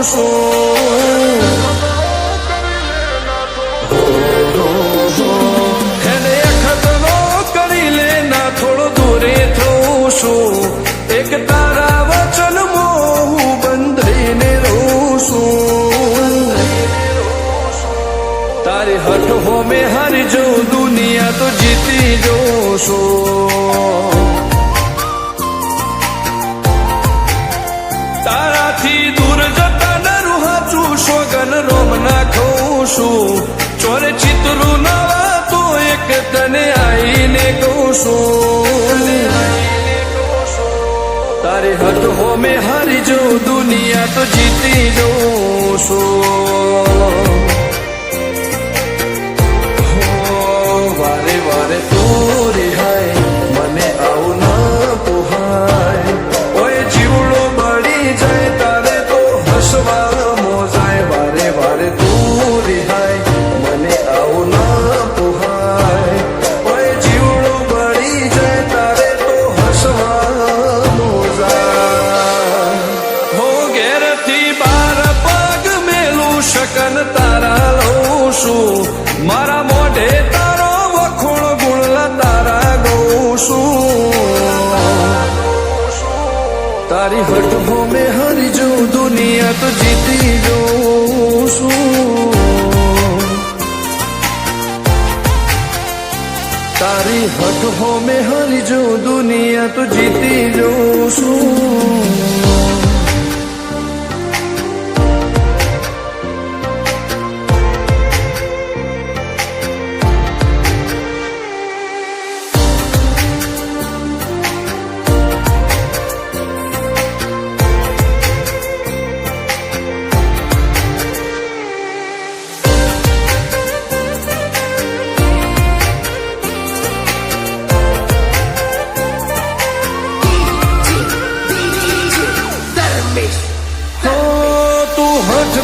છું એને ખતરો કરી લે ના થોડો દૂરે થઉં છું એક તારા વચનમાં હું બંધાઈને રહું છું તારી હઠ હોમે હારી જઉં દુનિયા તો જીતી જઉં છું તારાથી દૂર જતા નરું હાચું સોગન રોમ ના ખઉં છું ચોરે ચિત્રું નવા તો એક તને આઈને કહું છું તારી હદ હોમે હારી જઉં દુનિયા તો જીતી જઉં છું વારે વારે તું રિહાય મને આવું ના પોહાય ઓય જીવડો બળી જાય તારે તો હસવા મોજાય વારે વારે તું રિહાય મને આવું ના પોહાય ઓય જીવડો બળી જાય તારે તો હસવા મોજાય હો ઘેરથી બાર પગ મેલું શકન તારા લઉં છું મારા મોઢે તારો વખોણ ગુણલા તારા ગઉં છું તારી હઠ હોમે હારી જઉં દુનિયા તો જીતી જઉં છું તારી હઠ હોમે હારી જઉં દુનિયા તો જીતી જઉં છું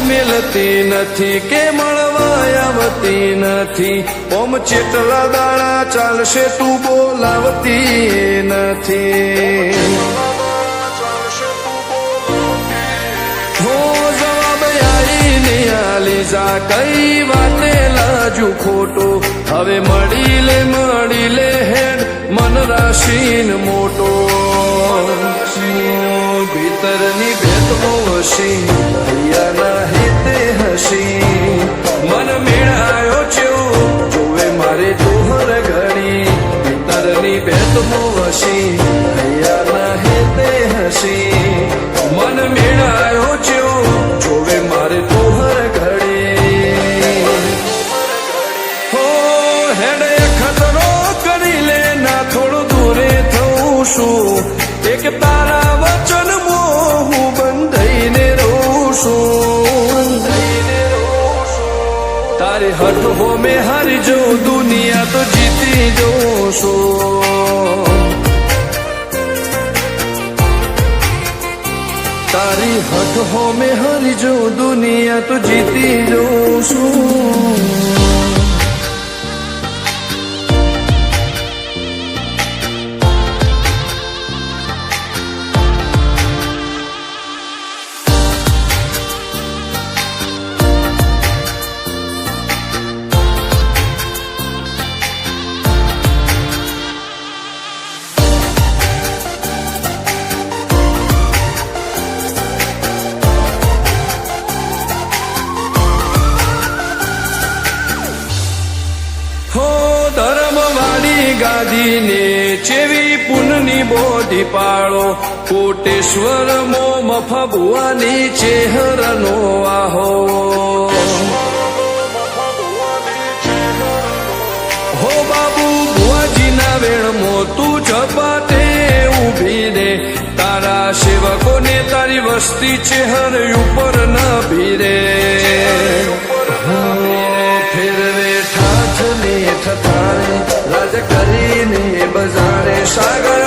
મેલતી નથી કે મળવા આવતી નથી ઓમ ચેટલા દાડા ચાલશે તું બોલાવતી નથી હો જવાબ આઈને આલી જા કઈ વાતે લાજુ ખોટો હવે મળી લે હેડ મન રાશીન મોટો ભીતરની ભેટમો હસી હૈયાના હિતે હસી મન મેળાયો છો જોવે મારે તોહર ઘડી ભીતરની ભેટમો હસી હૈયાના હિતે હસી મન મેળાયો છો જોવે મારે તોહર ઘડી હો હેડે ખતરો કરી લે ના થોડો દૂરે થઉં છું એક તારા વચનમાં હું બંધાઈને રહું છું તારી હઠ હોમે હારી જઉં દુનિયા તો જીતી જઉં છું તારી હઠ હોમે હારી જઉં દુનિયા તો જીતી જઉં છું ગાદીને ચેવી પુનની બોધી પાળો કોટેશ્વર મો મફા ભુવાની ચેહરનો આહો હો બાબુ ભુવાજીના વેણમો તું ઝપાટે ઊભી રે તારા સેવકોને તારી વસ્તી ચેહર ઉપર ન ભીરે ફેરવે ઠાઠ ને ઠઠારે રાજ કરીને બજારે સાગર